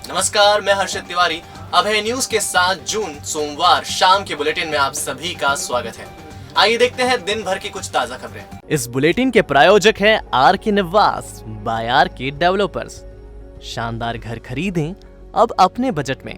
नमस्कार, मैं हर्षित तिवारी। अभय न्यूज के साथ जून सोमवार शाम के बुलेटिन में आप सभी का स्वागत है। आइए देखते हैं दिन भर की कुछ ताजा खबरें। इस बुलेटिन के प्रायोजक हैं आर के निवास बाय आर के डेवलपर्स। शानदार घर खरीदें अब अपने बजट में।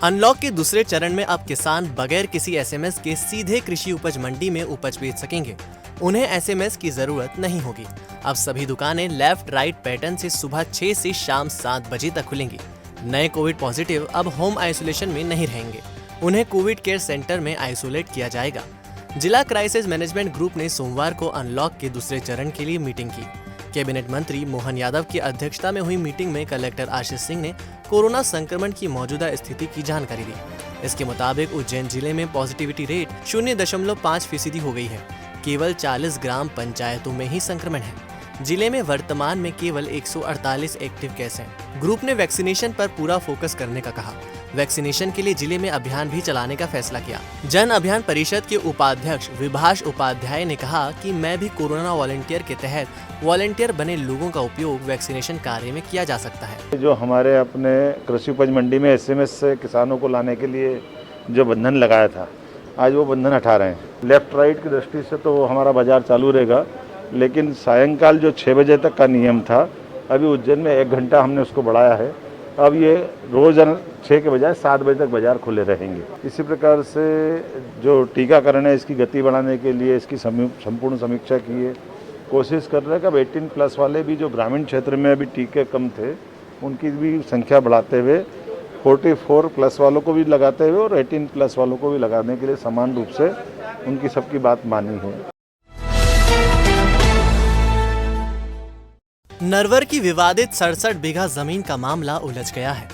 अनलॉक के दूसरे चरण में अब किसान बगैर किसी एसएमएस के सीधे कृषि उपज मंडी में उपज बेच सकेंगे। उन्हें एसएमएस की जरूरत नहीं होगी। अब सभी दुकानें लेफ्ट राइट पैटर्न से सुबह 6 से शाम 7 बजे तक खुलेंगी। नए कोविड पॉजिटिव अब होम आइसोलेशन में नहीं रहेंगे। उन्हें कोविड केयर सेंटर में आइसोलेट किया जाएगा। जिला क्राइसिस मैनेजमेंट ग्रुप ने सोमवार को अनलॉक के दूसरे चरण के लिए मीटिंग की। कैबिनेट मंत्री मोहन यादव की अध्यक्षता में हुई मीटिंग में कलेक्टर आशीष सिंह ने कोरोना संक्रमण की मौजूदा स्थिति की जानकारी दी। इसके मुताबिक उज्जैन जिले में पॉजिटिविटी रेट 0.5% हो गई है। केवल 40 ग्राम पंचायतों में ही संक्रमण है। जिले में वर्तमान में केवल 148 एक्टिव केस हैं। ग्रुप ने वैक्सीनेशन पर पूरा फोकस करने का कहा। वैक्सीनेशन के लिए जिले में अभियान भी चलाने का फैसला किया। जन अभियान परिषद के उपाध्यक्ष विभाष उपाध्याय ने कहा कि मैं भी कोरोना वॉलंटियर के तहत वॉलंटियर बने लोगों का उपयोग वैक्सीनेशन कार्य में किया जा सकता है। जो हमारे अपने कृषि उपज मंडी में एसएमएस से किसानों को लाने के लिए जो बंधन लगाया था, आज वो बंधन हटा रहे हैं। लेफ्ट राइट की दृष्टि से तो हमारा बाजार चालू रहेगा, लेकिन सायंकाल जो 6 बजे तक का नियम था, अभी उज्जैन में 1 घंटा हमने उसको बढ़ाया है। अब ये रोज 6 के बजाय 7 बजे तक बाजार खुले रहेंगे। इसी प्रकार से जो टीकाकरण है, इसकी गति बढ़ाने के लिए इसकी संपूर्ण समीक्षा की है। कोशिश कर रहे हैं कि अब 18+ वाले भी जो ग्रामीण क्षेत्र में अभी टीके कम थे, उनकी भी संख्या बढ़ाते हुए 44+ वालों को भी लगाते हुए और 18+ वालों को भी लगाने के लिए समान रूप से उनकी सबकी बात मानी है। नरवर की विवादित 67 बीघा जमीन का मामला उलझ गया है।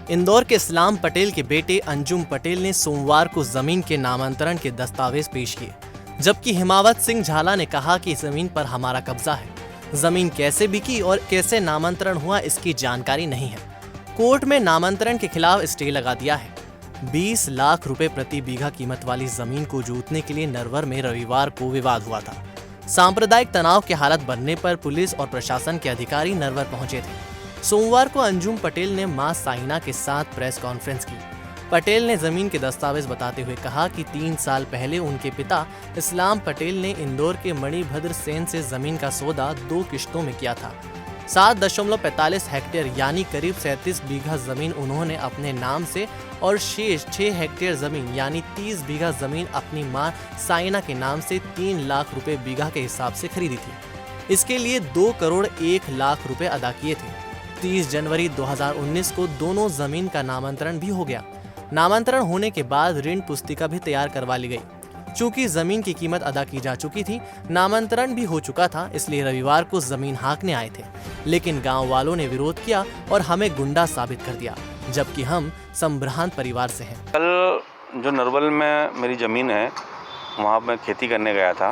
इंदौर के इस्लाम पटेल के बेटे अंजुम पटेल ने सोमवार को जमीन के नामांतरण के दस्तावेज पेश किए, जबकि हिमावत सिंह झाला ने कहा कि जमीन पर हमारा कब्जा है। जमीन कैसे बिकी और कैसे नामांतरण हुआ, इसकी जानकारी नहीं है। कोर्ट में नामांतरण के खिलाफ स्टे लगा दिया है। 20 लाख रुपए प्रति बीघा कीमत वाली जमीन को जोतने के लिए नरवर में रविवार को विवाद हुआ था। सांप्रदायिक तनाव की हालत बनने पर पुलिस और प्रशासन के अधिकारी नरवर पहुंचे थे। सोमवार को अंजुम पटेल ने मां साइना के साथ प्रेस कॉन्फ्रेंस की। पटेल ने जमीन के दस्तावेज बताते हुए कहा कि 3 साल पहले उनके पिता इस्लाम पटेल ने इंदौर के मणिभद्र सेन से जमीन का सौदा 2 किश्तों में किया था। 7.45 हेक्टेयर यानी करीब 37 बीघा जमीन उन्होंने अपने नाम से और शेष 6 हेक्टेयर जमीन यानी 30 बीघा जमीन अपनी मां साइना के नाम से 3 लाख रुपए बीघा के हिसाब से खरीदी थी। इसके लिए 2 करोड़ 1 लाख रुपए अदा किए थे। 30 जनवरी 2019 को दोनों जमीन का नामांतरण भी हो गया। नामांतरण होने के बाद ऋण पुस्तिका भी तैयार करवा ली गई। चूंकि जमीन की कीमत अदा की जा चुकी थी, नामांतरण भी हो चुका था, इसलिए रविवार को जमीन हाँकने आए थे, लेकिन गांव वालों ने विरोध किया और हमें गुंडा साबित कर दिया, जबकि हम संभ्रांत परिवार से हैं। कल जो नरवल में मेरी ज़मीन है, वहाँ मैं खेती करने गया था,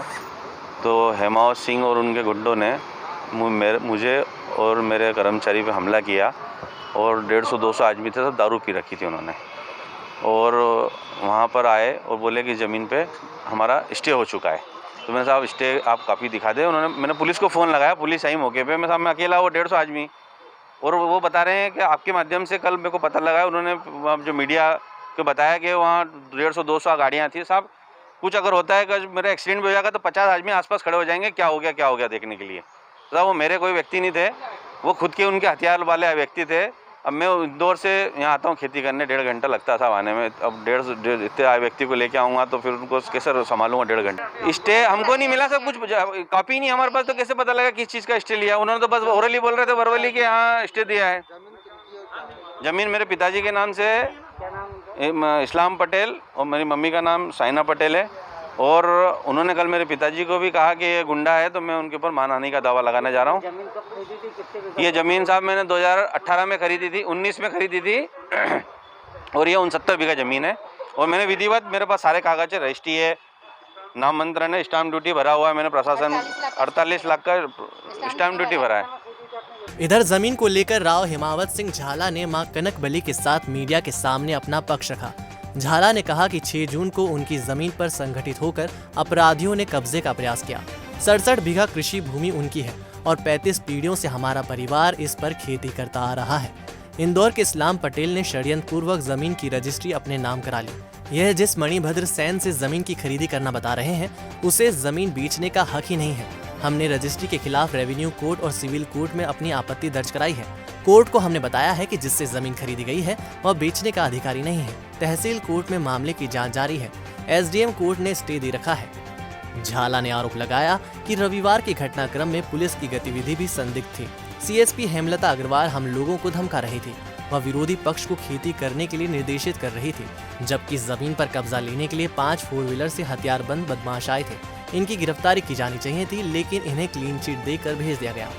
तो हेमावत सिंह और उनके गुंडों ने मुझे और मेरे कर्मचारी पे हमला किया और 150-200 आदमी थे, सब दारू पी रखी थी उन्होंने। और वहाँ पर आए और बोले कि ज़मीन पे हमारा स्टे हो चुका है। तो मैंने साहब स्टे आप कापी दिखा दें। मैंने पुलिस को फ़ोन लगाया, पुलिस आई मौके पे। मैं साहब मैं अकेला, वो 150 आदमी, और वो बता रहे हैं कि आपके माध्यम से कल मेरे को पता लगा, उन्होंने जो मीडिया को बताया कि वहाँ 150-200 गाड़ियाँ थी। साहब कुछ अगर होता है कि मेरा एक्सीडेंट भी हो जाएगा तो 50 आदमी आसपास खड़े हो जाएंगे, क्या हो गया देखने के लिए। साहब वो मेरे कोई व्यक्ति नहीं थे, वो खुद के उनके हथियार वाले व्यक्ति थे। अब मैं इंदौर से यहाँ आता हूँ खेती करने, 1.5 घंटा लगता था आने में। अब 1.5 इतने व्यक्ति को लेके आऊँगा तो फिर उनको कैसे संभालूंगा 1.5 घंटे। स्टे हमको नहीं मिला, सब कुछ कॉपी नहीं हमारे पास, तो कैसे पता लगा किस चीज़ का स्टे लिया। उन्होंने तो बस ओरली बोल रहे थे, वर्बली के यहाँ स्टे दिया है। ज़मीन मेरे पिताजी के नाम से है, इस्लाम पटेल, और मेरी मम्मी का नाम साइना पटेल है। और उन्होंने कल मेरे पिताजी को भी कहा कि ये गुंडा है, तो मैं उनके ऊपर मानहानि का दावा लगाने जा रहा हूँ। ये ज़मीन साहब मैंने 2018 में खरीदी थी, 19 में खरीदी थी, और ये 69 बीघा ज़मीन है। और मैंने विधिवत, मेरे पास सारे कागज है, रजिस्ट्री है, नामांतरण है, स्टाम्प ड्यूटी भरा हुआ है। मैंने प्रशासन 48 लाख का स्टाम्प ड्यूटी भरा है। इधर जमीन को लेकर राव हिमावत सिंह झाला ने मां कनकबली के साथ मीडिया के सामने अपना पक्ष रखा। झाला ने कहा कि 6 जून को उनकी जमीन पर संगठित होकर अपराधियों ने कब्जे का प्रयास किया। 67 बीघा कृषि भूमि उनकी है और 35 पीढ़ियों से हमारा परिवार इस पर खेती करता आ रहा है। इंदौर के इस्लाम पटेल ने षड्यंत्र पूर्वक जमीन की रजिस्ट्री अपने नाम करा ली। यह जिस मणिभद्र सेन से जमीन की खरीदी करना बता रहे हैं, उसे जमीन बेचने का हक ही नहीं है। हमने रजिस्ट्री के खिलाफ रेवेन्यू कोर्ट और सिविल कोर्ट में अपनी आपत्ति दर्ज कराई है। कोर्ट को हमने बताया है कि जिससे जमीन खरीदी गई है वह बेचने का अधिकारी नहीं है। तहसील कोर्ट में मामले की जांच जारी है। एसडीएम कोर्ट ने स्टे दे रखा है। झाला ने आरोप लगाया कि रविवार के घटनाक्रम में पुलिस की गतिविधि भी संदिग्ध थी। सीएसपी हेमलता अग्रवाल हम लोगों को धमका रही थी। वह विरोधी पक्ष को खेती करने के लिए निर्देशित कर रही थी, जबकि जमीन पर कब्जा लेने के लिए 5 4 व्हीलर से हथियारबंद बदमाश आए थे। इनकी गिरफ्तारी की जानी चाहिए थी, लेकिन इन्हें क्लीन चिट देकर भेज दिया गया।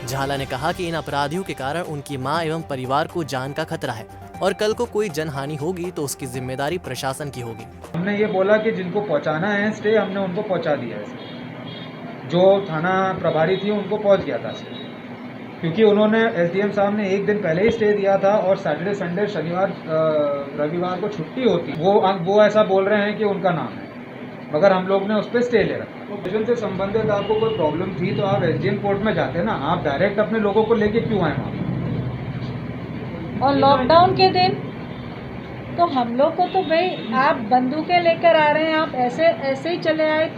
झाला ने कहा कि इन अपराधियों के कारण उनकी मां एवं परिवार को जान का खतरा है और कल को कोई जनहानि होगी तो उसकी जिम्मेदारी प्रशासन की होगी। हमने ये बोला कि जिनको पहुंचाना है स्टे, हमने उनको पहुंचा दिया है। जो थाना प्रभारी थी उनको पहुंच गया था स्टे, क्योंकि उन्होंने एसडीएम साहब ने एक दिन पहले ही स्टे दिया था और सैटरडे संडे शनिवार रविवार को छुट्टी होती। वो ऐसा बोल रहे हैं कि उनका नाम है, मगर हम लोग ने उस पर स्टे ले रखा। तो से संबंधित आपको कोई प्रॉब्लम थी तो आप एसडीएम कोर्ट में जाते ना, आप डायरेक्ट अपने लोगों को लेके क्यों आए वहाँ? और लॉकडाउन के दिन तो हम लोग को तो भाई आप बंदूकें लेकर आ रहे हैं, आप ऐसे ही चले आए।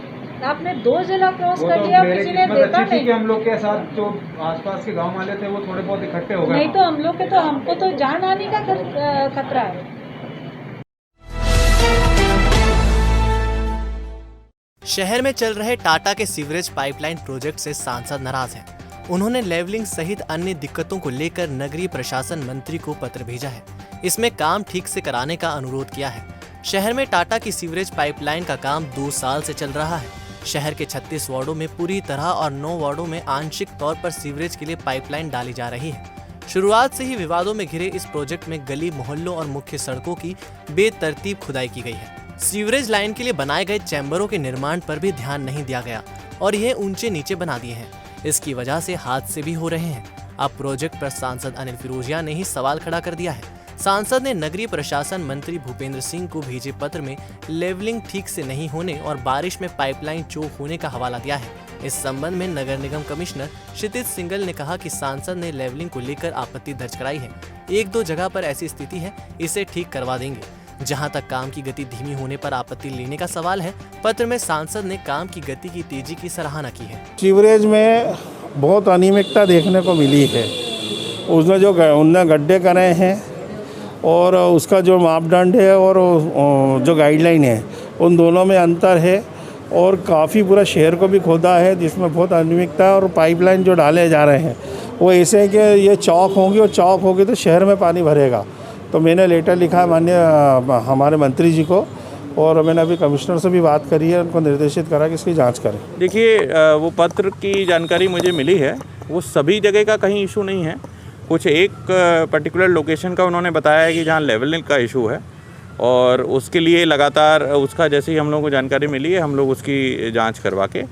आपने 2 जिला क्रॉस कर लिया, किसी ने देखा नहीं कि हम लोग के साथ जो आसपास के गांव वाले थे वो थोड़े बहुत इकट्ठे हो गए। नहीं तो हम लोग के तो हमको तो जान आने का खतरा है। शहर में चल रहे टाटा के सीवरेज पाइपलाइन प्रोजेक्ट से सांसद नाराज हैं। उन्होंने लेवलिंग सहित अन्य दिक्कतों को लेकर नगरीय प्रशासन मंत्री को पत्र भेजा है। इसमें काम ठीक से कराने का अनुरोध किया है। शहर में टाटा की सीवरेज पाइपलाइन का काम 2 साल से चल रहा है। शहर के 36 वार्डों में पूरी तरह और 9 वार्डों में आंशिक तौर पर सीवरेज के लिए पाइपलाइन डाली जा रही है। शुरुआत से ही विवादों में घिरे इस प्रोजेक्ट में गली मोहल्लों और मुख्य सड़कों की बेतरतीब खुदाई की गई है। सीवरेज लाइन के लिए बनाए गए चैम्बरों के निर्माण पर भी ध्यान नहीं दिया गया और यह ऊंचे नीचे बना दिए हैं। इसकी वजह से हादसे भी हो रहे हैं। अब प्रोजेक्ट पर सांसद अनिल फिरोजिया ने ही सवाल खड़ा कर दिया है। सांसद ने नगरीय प्रशासन मंत्री भूपेंद्र सिंह को भेजे पत्र में लेवलिंग ठीक से नहीं होने और बारिश में पाइपलाइन चोक होने का हवाला दिया है। इस संबंध में नगर निगम कमिश्नर क्षितिज सिंगल ने कहा कि सांसद ने लेवलिंग को लेकर आपत्ति दर्ज कराई है। 1-2 जगह पर ऐसी स्थिति है, इसे ठीक करवा देंगे। जहां तक काम की गति धीमी होने पर आपत्ति लेने का सवाल है, पत्र में सांसद ने काम की गति की तेजी की सराहना की है। सीवरेज में बहुत अनियमितता देखने को मिली है। उसने जो उनने गड्ढे करे हैं और उसका जो मापदंड है और जो गाइडलाइन है, उन दोनों में अंतर है और काफ़ी पूरा शहर को भी खोदा है, जिसमें बहुत अनियमितता है। और पाइपलाइन जो डाले जा रहे हैं वो ऐसे है कि ये चौक होंगी और चौक होगी तो शहर में पानी भरेगा। तो मैंने लेटर लिखा है माननीय हमारे मंत्री जी को और मैंने अभी कमिश्नर से भी बात करी है, उनको निर्देशित करा कि इसकी जांच करें। देखिए, वो पत्र की जानकारी मुझे मिली है, वो सभी जगह का कहीं इशू नहीं है। कुछ एक पर्टिकुलर लोकेशन का उन्होंने बताया है कि जहाँ लेवलिंग का इशू है और उसके लिए लगातार उसका जैसे ही हम लोगों को जानकारी मिली है, हम लोग उसकी जांच करवा के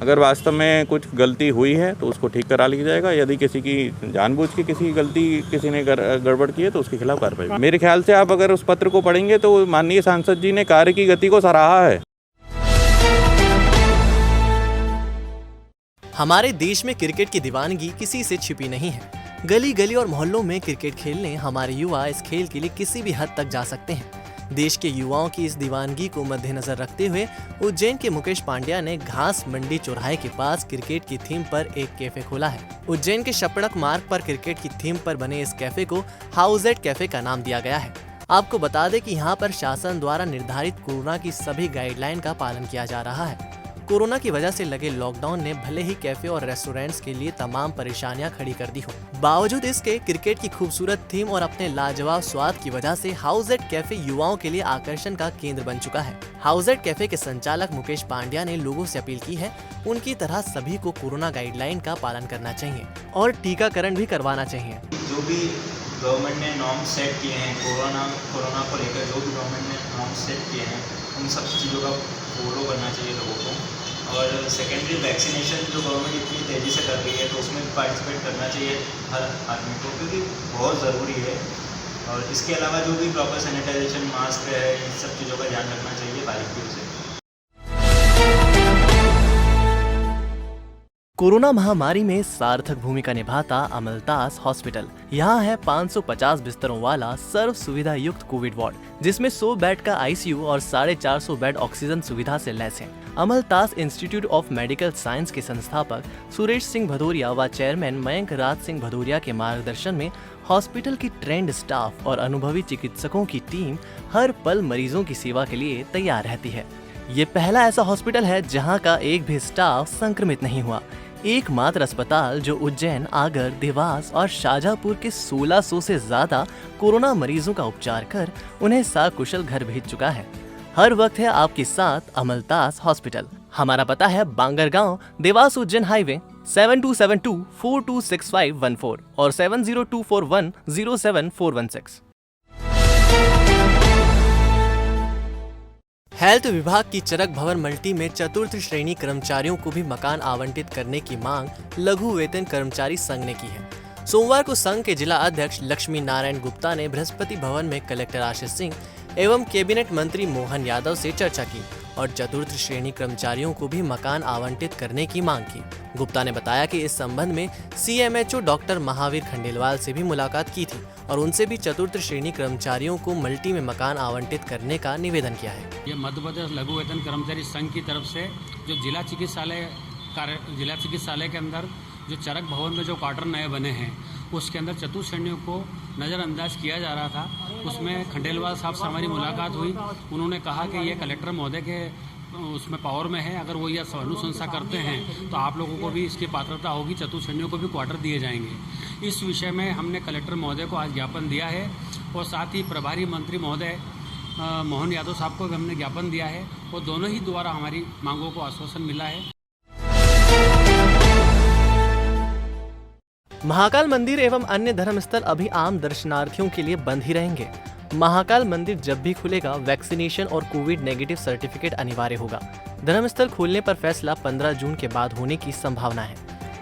अगर वास्तव में कुछ गलती हुई है तो उसको ठीक करा लिया जाएगा। यदि किसी की जानबूझ के किसी गलती किसी ने गड़बड़ की है तो उसके खिलाफ कार्रवाई। मेरे ख्याल से आप अगर उस पत्र को पढ़ेंगे तो माननीय सांसद जी ने कार्य की गति को सराहा है। हमारे देश में क्रिकेट की दीवानगी किसी से छिपी नहीं है। गली गली और मोहल्लों में क्रिकेट खेलने हमारे युवा इस खेल के लिए किसी भी हद तक जा सकते हैं। देश के युवाओं की इस दीवानगी को मद्देनजर रखते हुए उज्जैन के मुकेश पांड्या ने घास मंडी चौराहे के पास क्रिकेट की थीम पर एक कैफे खोला है। उज्जैन के शपड़क मार्ग पर क्रिकेट की थीम पर बने इस कैफे को हाउस एट कैफे का नाम दिया गया है। आपको बता दें कि यहाँ पर शासन द्वारा निर्धारित कोरोना की सभी गाइडलाइन का पालन किया जा रहा है। कोरोना की वजह से लगे लॉकडाउन ने भले ही कैफे और रेस्टोरेंट्स के लिए तमाम परेशानियां खड़ी कर दी हो, बावजूद इसके क्रिकेट की खूबसूरत थीम और अपने लाजवाब स्वाद की वजह से हाउस एट कैफे युवाओं के लिए आकर्षण का केंद्र बन चुका है। हाउस एट कैफे के संचालक मुकेश पांड्या ने लोगों से अपील की है, उनकी तरह सभी को कोरोना गाइडलाइन का पालन करना चाहिए और टीकाकरण भी करवाना चाहिए। जो भी गवर्नमेंट ने नॉर्म सेट किए हैं कोरोना को लेकर, जो भी गवर्नमेंट ने नॉर्म सेट किए हैं, उन सब चीज़ों का फॉलो करना चाहिए लोगों को। और सेकेंडरी वैक्सीनेशन जो गवर्नमेंट इतनी तेज़ी से कर रही है तो उसमें पार्टिसिपेट करना चाहिए हर आदमी को, क्योंकि बहुत ज़रूरी है। और इसके अलावा जो भी प्रॉपर सैनिटाइजेशन, मास्क है, इन सब चीज़ों का ध्यान रखना चाहिए बारीकियों से। कोरोना महामारी में सार्थक भूमिका निभाता अमलतास हॉस्पिटल। यहाँ है 550 बिस्तरों वाला सर्व सुविधा युक्त कोविड वार्ड, जिसमें 100 बेड का आईसीयू और 450 बेड ऑक्सीजन सुविधा से लैस है। अमलतास इंस्टीट्यूट ऑफ मेडिकल साइंस के संस्थापक सुरेश सिंह भदौरिया व चेयरमैन मयंक राज सिंह भदौरिया के मार्गदर्शन में हॉस्पिटल की ट्रेंड स्टाफ और अनुभवी चिकित्सकों की टीम हर पल मरीजों की सेवा के लिए तैयार रहती है। ये पहला ऐसा हॉस्पिटल है जहां का एक भी स्टाफ संक्रमित नहीं हुआ। एकमात्र अस्पताल जो उज्जैन, आगर, देवास और शाजापुर के 1600 से ज्यादा कोरोना मरीजों का उपचार कर उन्हें सकुशल घर भेज चुका है। हर वक्त है आपके साथ अमलतास हॉस्पिटल। हमारा पता है बांगरगांव, देवास उज्जैन हाईवे 7272426514 और 7024107416। हेल्थ विभाग की चरक भवन मल्टी में चतुर्थ श्रेणी कर्मचारियों को भी मकान आवंटित करने की मांग लघु वेतन कर्मचारी संघ ने की है। सोमवार को संघ के जिला अध्यक्ष लक्ष्मी नारायण गुप्ता ने बृहस्पति भवन में कलेक्टर आशीष सिंह एवं कैबिनेट मंत्री मोहन यादव से चर्चा की और चतुर्थ श्रेणी कर्मचारियों को भी मकान आवंटित करने की मांग की। गुप्ता ने बताया कि इस संबंध में सीएमएचओ डॉक्टर महावीर खंडेलवाल से भी मुलाकात की थी और उनसे भी चतुर्थ श्रेणी कर्मचारियों को मल्टी में मकान आवंटित करने का निवेदन किया है। ये मध्य प्रदेश लघु वेतन कर्मचारी संघ की तरफ से जो जिला चिकित्सालय के अंदर जो चरक भवन में जो क्वार्टर नए बने हैं उसके अंदर चतुर्थ श्रेणियों को नज़रअंदाज किया जा रहा था। उसमें खंडेलवाल साहब से हमारी मुलाकात हुई। उन्होंने कहा कि ये कलेक्टर महोदय के उसमें पावर में है, अगर वो यह अनुशंसा करते हैं तो आप लोगों को भी इसकी पात्रता होगी, चतुर्थ श्रेणियों को भी क्वार्टर दिए जाएंगे। इस विषय में हमने कलेक्टर महोदय को आज ज्ञापन दिया है और साथ ही प्रभारी मंत्री महोदय मोहन यादव साहब को भी हमने ज्ञापन दिया है और दोनों ही द्वारा हमारी मांगों को आश्वासन मिला है। महाकाल मंदिर एवं अन्य धर्मस्थल अभी आम दर्शनार्थियों के लिए बंद ही रहेंगे। महाकाल मंदिर जब भी खुलेगा वैक्सीनेशन और कोविड नेगेटिव सर्टिफिकेट अनिवार्य होगा। धर्मस्थल खोलने पर फैसला 15 जून के बाद होने की संभावना है।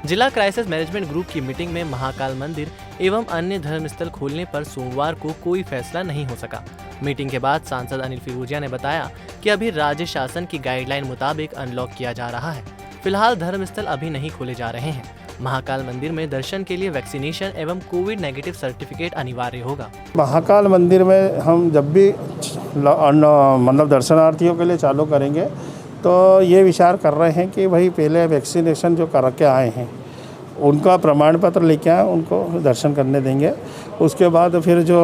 जिला क्राइसिस मैनेजमेंट ग्रुप की मीटिंग में महाकाल मंदिर एवं अन्य धर्मस्थल खोलने पर सोमवार को कोई फैसला नहीं हो सका। मीटिंग के बाद सांसद अनिल फिरोजिया ने बताया कि अभी राज्य शासन की गाइडलाइन मुताबिक अनलॉक किया जा रहा है। फिलहाल धर्मस्थल अभी नहीं खोले जा रहे हैं। महाकाल मंदिर में दर्शन के लिए वैक्सीनेशन एवं कोविड नेगेटिव सर्टिफिकेट अनिवार्य होगा। महाकाल मंदिर में हम जब भी मतलब दर्शनार्थियों के लिए चालू करेंगे तो ये विचार कर रहे हैं कि भाई पहले वैक्सीनेशन जो करा के आए हैं उनका प्रमाण पत्र लेके आए, उनको दर्शन करने देंगे। उसके बाद फिर जो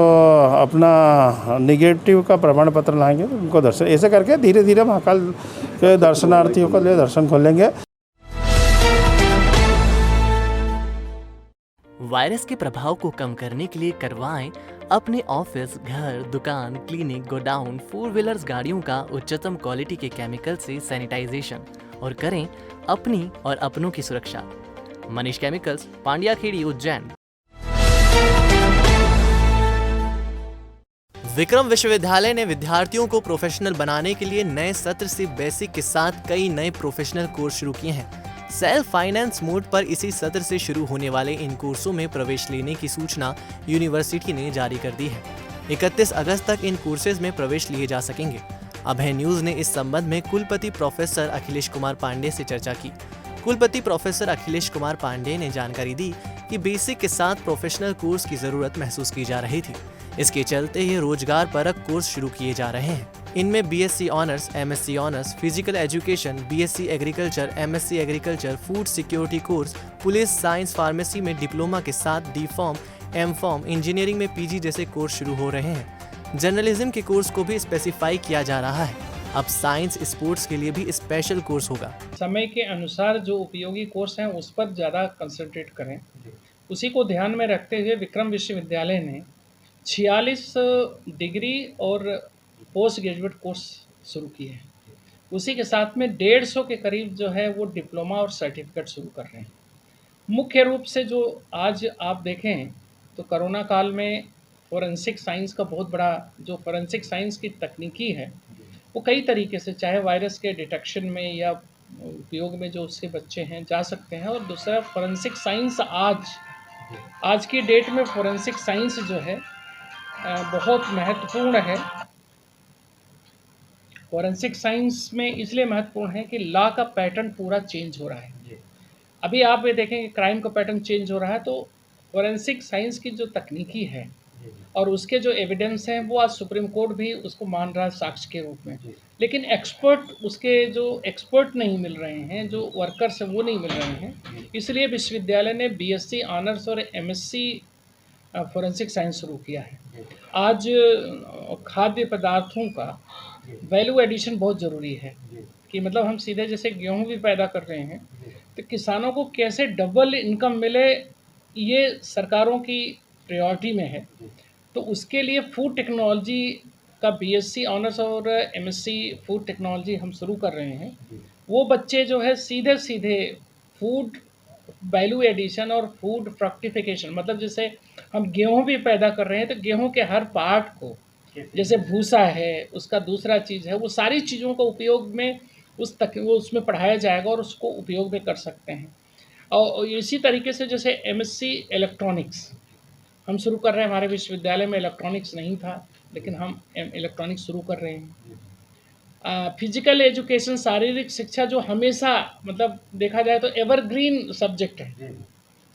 अपना निगेटिव का प्रमाण पत्र लाएंगे उनको दर्शन, ऐसे करके धीरे धीरे महाकाल के दर्शनार्थियों के लिए दर्शन खोलेंगे। वायरस के प्रभाव को कम करने के लिए करवाएं अपने ऑफिस, घर, दुकान, क्लिनिक, गोडाउन, 4 व्हीलर्स गाड़ियों का उच्चतम क्वालिटी के केमिकल से सैनिटाइजेशन और करें अपनी और अपनों की सुरक्षा। मनीष केमिकल्स, पांड्या खेड़ी, उज्जैन। विक्रम विश्वविद्यालय ने विद्यार्थियों को प्रोफेशनल बनाने के लिए नए सत्र से बेसिक के साथ कई नए प्रोफेशनल कोर्स शुरू किए हैं। सेल्फ फाइनेंस मोड पर इसी सत्र से शुरू होने वाले इन कोर्सों में प्रवेश लेने की सूचना यूनिवर्सिटी ने जारी कर दी है। 31 अगस्त तक इन कोर्सेज में प्रवेश लिए जा सकेंगे। अभय न्यूज ने इस संबंध में कुलपति प्रोफेसर अखिलेश कुमार पांडे से चर्चा की। कुलपति प्रोफेसर अखिलेश कुमार पांडे ने जानकारी दी कि बेसिक के साथ प्रोफेशनल कोर्स की जरूरत महसूस की जा रही थी। इसके चलते ये रोजगार परक कोर्स शुरू किए जा रहे हैं। इनमें BSc honours, MSc honours, physical education, BSc agriculture, MSc agriculture, food security course, police science, pharmacy में डिप्लोमा के साथ D pharm, M pharm, engineering में पीजी जैसे कोर्स शुरू हो रहे हैं। जर्नलिज्म के कोर्स को भी स्पेसिफाई किया जा रहा है। अब साइंस स्पोर्ट्स के लिए भी स्पेशल कोर्स होगा। समय के अनुसार जो उपयोगी कोर्स हैं उस पर ज़्यादा कंसंट्रेट करें। उसी को ध्यान में रखते हुए विक्रम विश्वविद्यालय ने 46 डिग्री और पोस्ट ग्रेजुएट कोर्स शुरू किए हैं। उसी के साथ में 150 के करीब जो है वो डिप्लोमा और सर्टिफिकेट शुरू कर रहे हैं। मुख्य रूप से जो आज आप देखें तो कोरोना काल में फोरेंसिक साइंस का बहुत बड़ा जो फोरेंसिक साइंस की तकनीकी है वो कई तरीके से, चाहे वायरस के डिटेक्शन में या उपयोग में जो उसके बच्चे हैं जा सकते हैं। और दूसरा फोरेंसिक साइंस आज की डेट में फोरेंसिक साइंस जो है बहुत महत्वपूर्ण है। फोरेंसिक साइंस में इसलिए महत्वपूर्ण है कि लॉ का पैटर्न पूरा चेंज हो रहा है। अभी आप ये देखें कि क्राइम का पैटर्न चेंज हो रहा है, तो फोरेंसिक साइंस की जो तकनीकी है और उसके जो एविडेंस हैं वो आज सुप्रीम कोर्ट भी उसको मान रहा है साक्ष्य के रूप में, लेकिन एक्सपर्ट उसके जो एक्सपर्ट नहीं मिल रहे हैं, जो वर्कर्स हैं वो नहीं मिल रहे हैं। इसलिए विश्वविद्यालय ने बीएससी ऑनर्स और एमएससी फोरेंसिक साइंस शुरू किया है। आज खाद्य पदार्थों का वैल्यू एडिशन बहुत ज़रूरी है कि मतलब हम सीधे जैसे गेहूं भी पैदा कर रहे हैं तो किसानों को कैसे डबल इनकम मिले, ये सरकारों की प्रायोरिटी में है। तो उसके लिए फूड टेक्नोलॉजी का बीएससी ऑनर्स और एमएससी फूड टेक्नोलॉजी हम शुरू कर रहे हैं। वो बच्चे जो है सीधे सीधे फूड वैल्यू एडिशन और फूड फ्रक्टिफिकेशन, मतलब जैसे हम गेहूं भी पैदा कर रहे हैं तो गेहूं के हर पार्ट को, जैसे भूसा है, उसका दूसरा चीज़ है, वो सारी चीज़ों का उपयोग में वो उसमें पढ़ाया जाएगा और उसको उपयोग में कर सकते हैं। और इसी तरीके से जैसे एमएससी इलेक्ट्रॉनिक्स हम शुरू कर रहे हैं। हमारे विश्वविद्यालय में इलेक्ट्रॉनिक्स नहीं था, लेकिन हम इलेक्ट्रॉनिक्स शुरू कर रहे हैं। फिजिकल एजुकेशन, शारीरिक शिक्षा, जो हमेशा मतलब देखा जाए तो एवरग्रीन सब्जेक्ट है।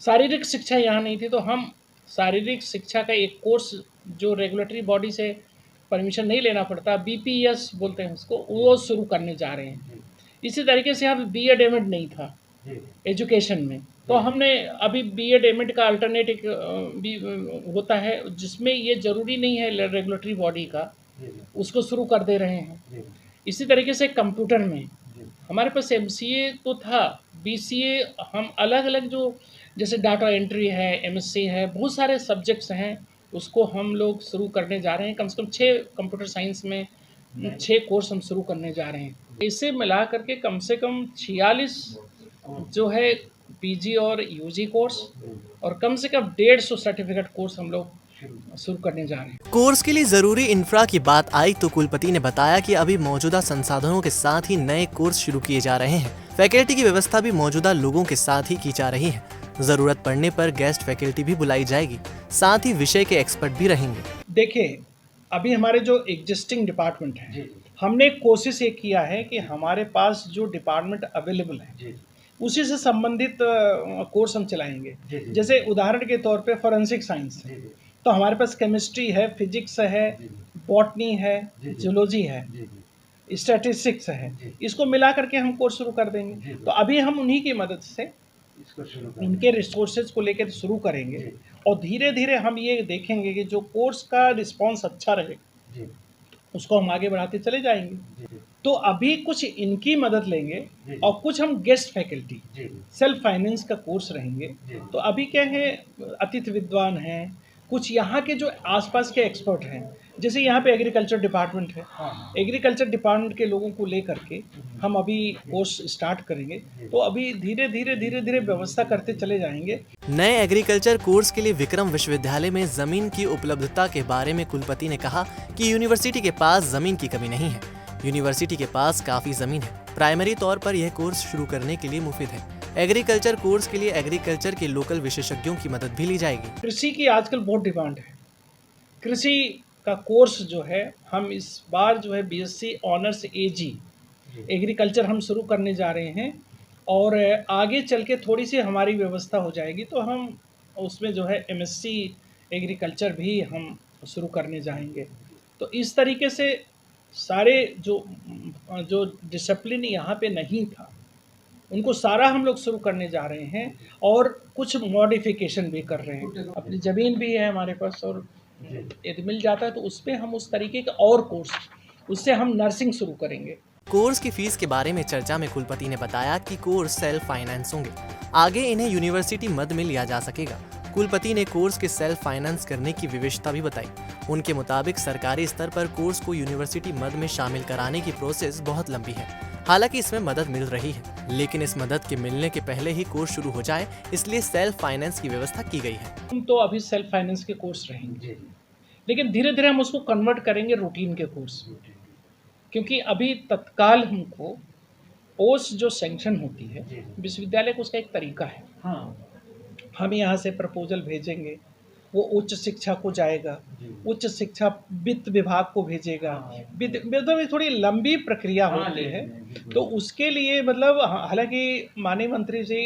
शारीरिक शिक्षा यहाँ नहीं थी, तो हम शारीरिक शिक्षा का एक कोर्स जो रेगुलेटरी बॉडी से परमिशन नहीं लेना पड़ता, बीपीएस बोलते हैं उसको, वो शुरू करने जा रहे हैं। इसी तरीके से यहाँ बीएड एमएड नहीं था एजुकेशन में, तो हमने अभी बीएड एमएड का अल्टरनेट भी होता है जिसमें ये ज़रूरी नहीं है रेगुलेटरी बॉडी का, उसको शुरू कर दे रहे हैं। इसी तरीके से कंप्यूटर में हमारे पास एमसीए तो था, बीसीए हम अलग अलग जो जैसे डाटा एंट्री है, एमएससी है, बहुत सारे सब्जेक्ट्स हैं, उसको हम लोग शुरू करने जा रहे हैं। कम से कम 6 कंप्यूटर साइंस में 6 कोर्स हम शुरू करने जा रहे हैं। इसे मिला करके कम से कम 46 जो है पीजी और यूजी कोर्स और कम से कम 150 सर्टिफिकेट कोर्स हम लोग शुरू करने जा रहे हैं। कोर्स के लिए जरूरी इंफ्रा की बात आई तो कुलपति ने बताया कि अभी मौजूदा संसाधनों के साथ ही नए कोर्स शुरू किए जा रहे हैं। फैकल्टी की व्यवस्था भी मौजूदा लोगों के साथ ही की जा रही है। जरूरत पड़ने पर गेस्ट फैकल्टी भी बुलाई जाएगी, साथ ही विषय के एक्सपर्ट भी रहेंगे। देखिए, अभी हमारे जो एग्जिस्टिंग डिपार्टमेंट है, हमने कोशिश ये किया है कि हमारे पास जो डिपार्टमेंट अवेलेबल है उसी से संबंधित कोर्स हम चलाएंगे। जैसे उदाहरण के तौर पे फॉरेंसिक साइंस है, तो हमारे पास केमिस्ट्री है, फिजिक्स है, बॉटनी है, जूलॉजी है, स्टैटिस्टिक्स है, इसको मिला करके हम कोर्स शुरू कर देंगे। तो अभी हम उन्हीं की मदद से उनके रिसोर्सेज को लेकर शुरू करेंगे और धीरे धीरे हम ये देखेंगे कि जो कोर्स का रिस्पांस अच्छा रहेगा उसको हम आगे बढ़ाते चले जाएंगे। तो अभी कुछ इनकी मदद लेंगे और कुछ हम गेस्ट फैकल्टी सेल्फ फाइनेंस का कोर्स रहेंगे। तो अभी क्या है, अतिथि विद्वान हैं, कुछ यहाँ के जो आसपास के एक्सपर्ट हैं, जैसे यहाँ पे एग्रीकल्चर डिपार्टमेंट है, एग्रीकल्चर डिपार्टमेंट के लोगों को लेकर के हम अभी कोर्स स्टार्ट करेंगे। तो अभी धीरे धीरे व्यवस्था करते चले जाएंगे। नए एग्रीकल्चर कोर्स के लिए विक्रम विश्वविद्यालय में जमीन की उपलब्धता के बारे में कुलपति ने कहा कि यूनिवर्सिटी के पास जमीन की कमी नहीं है। यूनिवर्सिटी के पास काफी जमीन है। प्राइमरी तौर पर यह कोर्स शुरू करने के लिए मुफीद है। एग्रीकल्चर कोर्स के लिए एग्रीकल्चर के लोकल विशेषज्ञों की मदद भी ली जाएगी। कृषि की आजकल बहुत डिमांड है। कृषि का कोर्स जो है हम इस बार जो है बीएससी ऑनर्स एजी एग्रीकल्चर हम शुरू करने जा रहे हैं और आगे चल के थोड़ी सी हमारी व्यवस्था हो जाएगी तो हम उसमें जो है एमएससी एग्रीकल्चर भी हम शुरू करने जाएंगे। तो इस तरीके से सारे जो डिसिप्लिन यहाँ पे नहीं था उनको सारा हम लोग शुरू करने जा रहे हैं और कुछ मॉडिफिकेशन भी कर रहे हैं। अपनी ज़मीन भी है हमारे पास और यदि मिल जाता है तो उस पर हम उस तरीके के और कोर्स, उससे हम नर्सिंग शुरू करेंगे। कोर्स की फीस के बारे में चर्चा में कुलपति ने बताया कि कोर्स सेल्फ फाइनेंस होंगे। आगे इन्हें यूनिवर्सिटी मद में लिया जा सकेगा। कुलपति ने कोर्स के सेल्फ फाइनेंस करने की विविधता भी बताई। उनके मुताबिक सरकारी स्तर पर कोर्स को यूनिवर्सिटी मद में शामिल कराने की प्रोसेस बहुत लंबी है। हालांकि इसमें मदद मिल रही है, लेकिन इस मदद के मिलने के पहले ही कोर्स शुरू हो जाए, इसलिए सेल्फ फाइनेंस की व्यवस्था की गई है। हम तो अभी सेल्फ फाइनेंस के कोर्स रहेंगे, लेकिन धीरे धीरे हम उसको कन्वर्ट करेंगे रूटीन के कोर्स, क्योंकि अभी तत्काल हमको पोस्ट जो सैंक्शन होती है विश्वविद्यालय को, उसका एक तरीका है। हम यहाँ से प्रपोजल भेजेंगे, वो उच्च शिक्षा को जाएगा, उच्च शिक्षा वित्त विभाग को भेजेगा, मतलब थोड़ी लंबी प्रक्रिया होती है। तो उसके लिए मतलब हालांकि माननीय मंत्री जी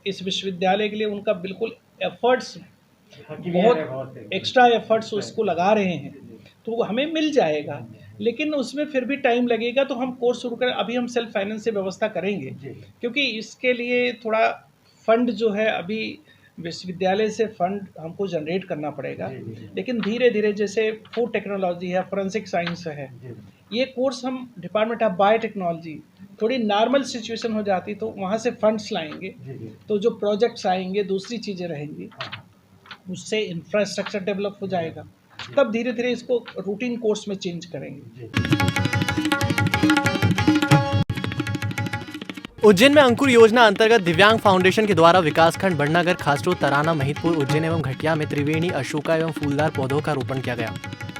इस विश्वविद्यालय के लिए उनका बिल्कुल एफर्ट्स, बहुत एक्स्ट्रा एफर्ट्स उसको लगा रहे हैं, तो हमें मिल जाएगा। लेकिन उसमें फिर भी टाइम लगेगा, तो हम कोर्स शुरू करें। अभी हम सेल्फ फाइनेंस से व्यवस्था करेंगे, क्योंकि इसके लिए थोड़ा फंड जो है अभी विश्वविद्यालय से फंड हमको जनरेट करना पड़ेगा। लेकिन धीरे धीरे, जैसे फूड टेक्नोलॉजी है, फोरेंसिक साइंस है, ये कोर्स हम डिपार्टमेंट ऑफ बायोटेक्नोलॉजी, थोड़ी नॉर्मल सिचुएशन हो जाती तो वहाँ से फंड्स लाएंगे, तो जो प्रोजेक्ट्स आएंगे, दूसरी चीज़ें रहेंगी, उससे इंफ्रास्ट्रक्चर डेवलप हो जाएगा। तब धीरे धीरे इसको रूटीन कोर्स में चेंज करेंगे। उज्जैन में अंकुर योजना अंतर्गत दिव्यांग फाउंडेशन के द्वारा विकासखंड बड़नागर, खासरोड, तराना, महिदपुर, उज्जैन एवं घटिया में त्रिवेणी, अशोका एवं फूलदार पौधों का रोपण किया गया।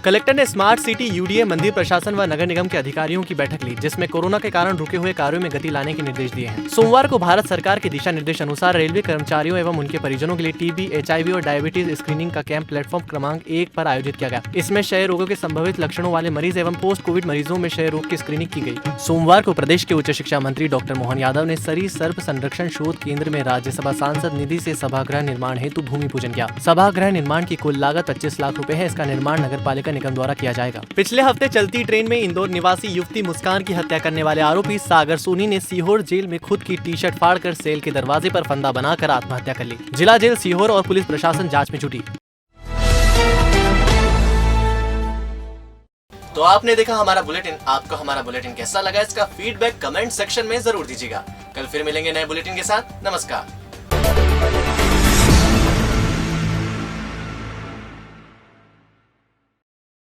कलेक्टर ने स्मार्ट सिटी, यूडीए, मंदिर प्रशासन व नगर निगम के अधिकारियों की बैठक ली, जिसमें कोरोना के कारण रुके हुए कार्यों में गति लाने के निर्देश दिए हैं। सोमवार को भारत सरकार के दिशा निर्देश अनुसार रेलवे कर्मचारियों एवं उनके परिजनों के लिए टीबी, एचआईवी और डायबिटीज स्क्रीनिंग का कैंप प्लेटफॉर्म क्रमांक 1 पर आयोजित किया गया। इसमें क्षय रोगों के संभावित लक्षणों वाले मरीज एवं पोस्ट कोविड मरीजों में क्षय रोग की स्क्रीनिंग की गई। सोमवार को प्रदेश के उच्च शिक्षा मंत्री डॉक्टर मोहन यादव ने सरी सर्प संरक्षण शोध केंद्र में राज्यसभा सांसद निधि से सभागृह निर्माण हेतु भूमि पूजन किया। सभागृह निर्माण की कुल लागत 25 लाख रुपए है। इसका निर्माण नगर पालिका निगम द्वारा किया जाएगा। पिछले हफ्ते चलती ट्रेन में इंदौर निवासी युवती मुस्कान की हत्या करने वाले आरोपी सागर सोनी ने सीहोर जेल में खुद की टी-शर्ट फाड़कर सेल के दरवाजे पर फंदा बनाकर आत्महत्या कर ली। जिला जेल सीहोर और पुलिस प्रशासन जांच में जुटी। तो आपने देखा हमारा बुलेटिन। आपको हमारा बुलेटिन कैसा लगा, इसका फीडबैक कमेंट सेक्शन में जरूर दीजिएगा। कल फिर मिलेंगे नए बुलेटिन के साथ। नमस्कार।